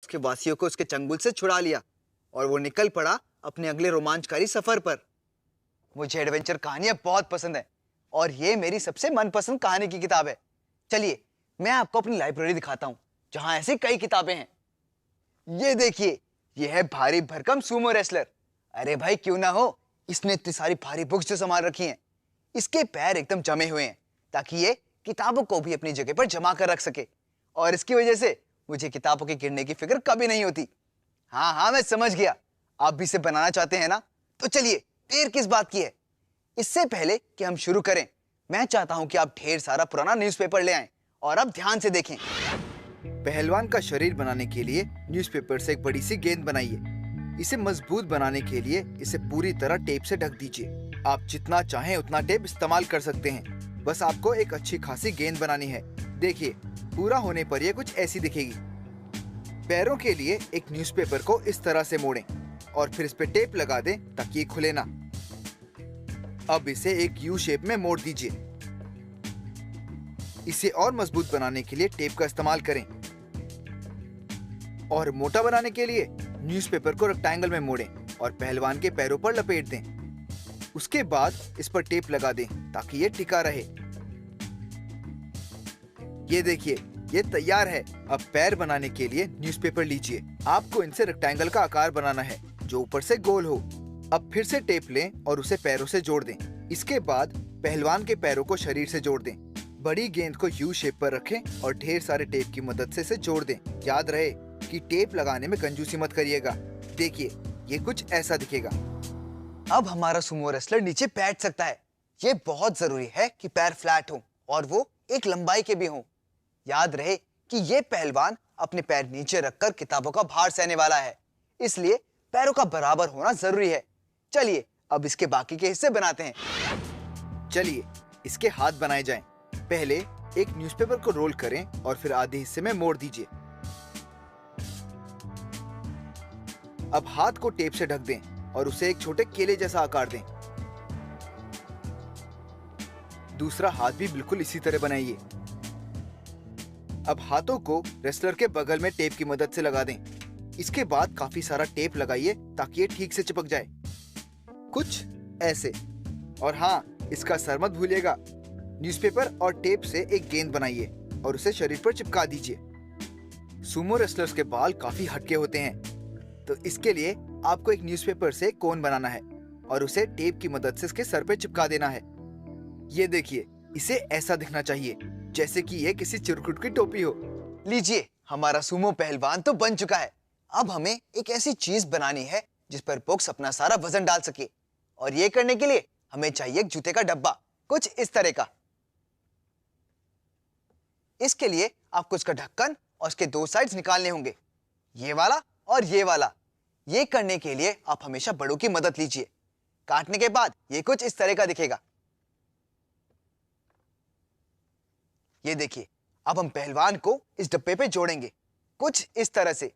उसके वासियों को उसके चंगुल से छुड़ा लिया और वो निकल पड़ा अपने अगले रोमांचकारी सफर पर। मुझे एडवेंचर कहानियां बहुत पसंद है और ये मेरी सबसे मनपसंद कहानी की किताब है। चलिए मैं आपको अपनी लाइब्रेरी दिखाता हूँ जहां ऐसी कई किताबें हैं। ये देखिए, ये है भारी भरकम सूमो रेसलर। अरे भाई क्यों ना हो, इसने इतनी सारी भारी बुक्स जो संभाल रखी हैं। इसके पैर एकदम जमे हुए हैं ताकि ये किताबों को भी अपनी जगह पर जमा कर रख सके और इसकी वजह से मुझे किताबों के गिरने की फिक्र कभी नहीं होती। हाँ हाँ मैं समझ गया, आप भी इसे बनाना चाहते हैं ना? तो चलिए देर किस बात की है। इससे पहले कि हम शुरू करें, मैं चाहता हूं कि आप ढेर सारा पुराना न्यूज़पेपर ले आएं और अब ध्यान से देखें। पहलवान का शरीर बनाने के लिए न्यूज़पेपर से एक बड़ी सी गेंद बनाइए। इसे मजबूत बनाने के लिए इसे पूरी तरह टेप से ढक दीजिए। आप जितना चाहें उतना टेप इस्तेमाल कर सकते हैं। बस आपको एक अच्छी खासी गेंद बनानी है। देखिए, पूरा होने पर यह कुछ ऐसी दिखेगी। पैरों के लिए एक न्यूज़पेपर को इस तरह से मोड़ें और फिर इस पे टेप लगा दें ताकि ये खुले ना। अब इसे एक यू शेप में मोड़ दीजिए। इसे और मजबूत बनाने के लिए टेप का इस्तेमाल करें और मोटा बनाने के लिए न्यूज़पेपर को रेक्टेंगल में मोड़ें और पहलवान के पैरों पर लपेट दें। उसके बाद इस पर टेप लगा दें ताकि ये टिका रहे। ये देखिए, ये तैयार है। अब पैर बनाने के लिए न्यूज़पेपर लीजिए। आपको इनसे रेक्टेंगल का आकार बनाना है जो ऊपर से गोल हो। अब फिर से टेप लें और उसे पैरों से जोड़ दें। इसके बाद पहलवान के पैरों को शरीर से जोड़ दें। बड़ी गेंद को यू शेप पर रखें और ढेर सारे टेप की मदद से इसे जोड़ दें। याद रहे कि टेप लगाने में कंजूसी मत करिएगा। देखिए, ये कुछ ऐसा दिखेगा। अब हमारा सुमो रेसलर नीचे बैठ सकता है। ये बहुत जरूरी है कि पैर फ्लैट हों और वो एक लंबाई के भी हों। याद रहे कि ये पहलवान अपने पैर नीचे रखकर किताबों का भार सहने वाला है, इसलिए पैरों का बराबर होना जरूरी है। चलिए अब इसके बाकी के हिस्से बनाते हैं। चलिए इसके हाथ बनाए जाएं। पहले एक न्यूज़पेपर को रोल करें और फिर आधे हिस्से में मोड़ दीजिए। अब हाथ को टेप से ढक दें और उसे एक छोटे केले जैसा आकार दें। दूसरा हाथ भी बिल्कुल इसी तरह बनाइए। अब हाथों को रेसलर के बगल में टेप की मदद से लगा दें। इसके बाद काफी सारा टेप लगाइए ताकि ये ठीक से चिपक जाए, कुछ ऐसे। और हाँ, इसका सर मत भूलिएगा। न्यूज़पेपर और टेप से एक गेंद बनाइए और उसे शरीर पर चिपका दीजिए। सुमो रेसलर्स के बाल काफी हटके होते हैं, तो इसके लिए आपको एक न्यूज़पेपर से कोन बनाना है और उसे टेप की मदद से इसके सर पे चिपका देना है। ये देखिए, इसे ऐसा दिखना चाहिए जैसे कि ये किसी चिरकुट की टोपी हो। लीजिए, हमारा सुमो पहलवान तो बन चुका है। अब हमें एक ऐसी चीज बनानी है जिस पर बॉक्स अपना सारा वजन डाल सके और ये करने के लिए हमें चाहिए एक जूते का डब्बा, कुछ इस तरह का। इसके लिए आपको इसका ढक्कन और इसके दो साइड्स निकालने होंगे, ये वाला और ये वाला। ये करने के लिए आप हमेशा बड़ों की मदद लीजिए। काटने के बाद ये कुछ इस तरह का दिखेगा। ये देखिए, अब हम पहलवान को इस डब्बे पे जोड़ेंगे कुछ इस तरह से,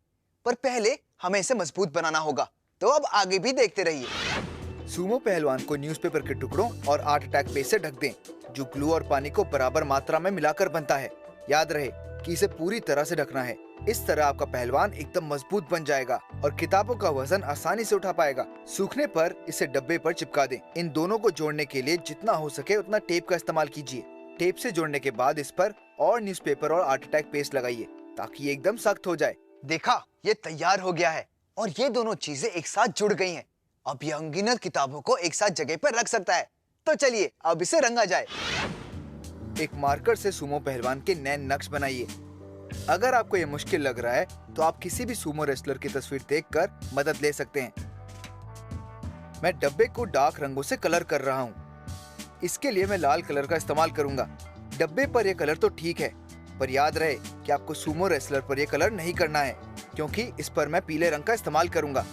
पर पहले हमें इसे मजबूत बनाना होगा, तो अब आगे भी देखते रहिए। सुमो पहलवान को न्यूज़पेपर के टुकड़ों और आर्ट अटैक पेस्ट से ढक दें, जो ग्लू और पानी को बराबर मात्रा में मिलाकर बनता है। याद रहे कि इसे पूरी तरह से ढकना है। इस तरह आपका पहलवान एकदम मजबूत बन जाएगा और किताबों का वजन आसानी से उठा पाएगा। सूखने पर इसे डब्बे पर चिपका दें। इन दोनों को जोड़ने के लिए जितना हो सके उतना टेप का इस्तेमाल कीजिए। टेप से जोड़ने के बाद इस पर और न्यूज़पेपर और आर्ट अटैक पेस्ट लगाइए ताकि ये एकदम सख्त हो जाए। देखा, ये तैयार हो गया है और ये दोनों चीजें एक साथ जुड़ गई हैं। अब ये अनगिनत किताबों को एक साथ जगह पर रख सकता है। तो चलिए अब इसे रंगा जाए। एक मार्कर से सुमो पहलवान के नए नक्श बनाइए। अगर आपको ये मुश्किल लग रहा है तो आप किसी भी सुमो रेसलर की तस्वीर देखकर मदद ले सकते हैं। मैं डब्बे को डार्क रंगों से कलर कर रहा हूँ। इसके लिए मैं लाल कलर का इस्तेमाल करूंगा। डब्बे पर यह कलर तो ठीक है, पर याद रहे कि आपको सुमो रेसलर पर यह कलर नहीं करना है, क्योंकि इस पर मैं पीले रंग का इस्तेमाल करूंगा।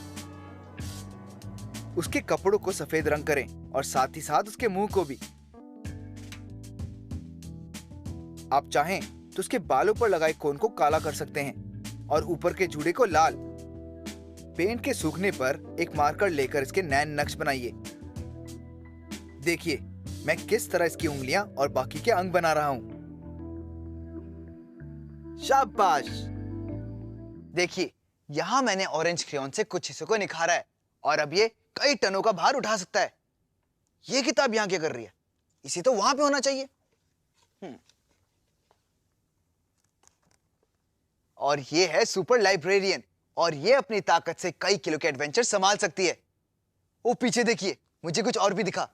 उसके कपड़ों को सफेद रंग करें और साथ ही साथ उसके मुंह को भी। आप चाहें तो उसके बालों पर लगाए कोन को काला कर सकते हैं और ऊपर के जूड़े को लाल। पेंट के सूखने पर एक मार्कर लेकर इसके नए नक्श बनाइए। देखिए मैं किस तरह इसकी उंगलियां और बाकी के अंग बना रहा हूं। शाबाश! देखिए यहाँ मैंने ऑरेंज क्रेयॉन से कुछ हिस्सों को निखारा है और अब ये कई टनों का भार उठा सकता है। ये किताब यहाँ क्या कर रही है? इसे तो वहां पे होना चाहिए। और ये है सुपर लाइब्रेरियन और ये अपनी ताकत से कई किलो के एडवेंचर संभाल सकती है। वो पीछे देखिए, मुझे कुछ और भी दिखा।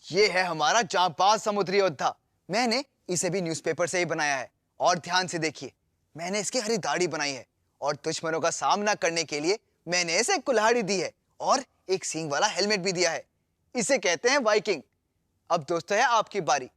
ये है हमारा जांबाज समुद्री योद्धा। मैंने इसे भी न्यूज़पेपर से ही बनाया है और ध्यान से देखिए, मैंने इसकी हरी दाढ़ी बनाई है और दुश्मनों का सामना करने के लिए मैंने इसे कुल्हाड़ी दी है और एक सींग वाला हेलमेट भी दिया है। इसे कहते हैं वाइकिंग। अब दोस्तों है आपकी बारी।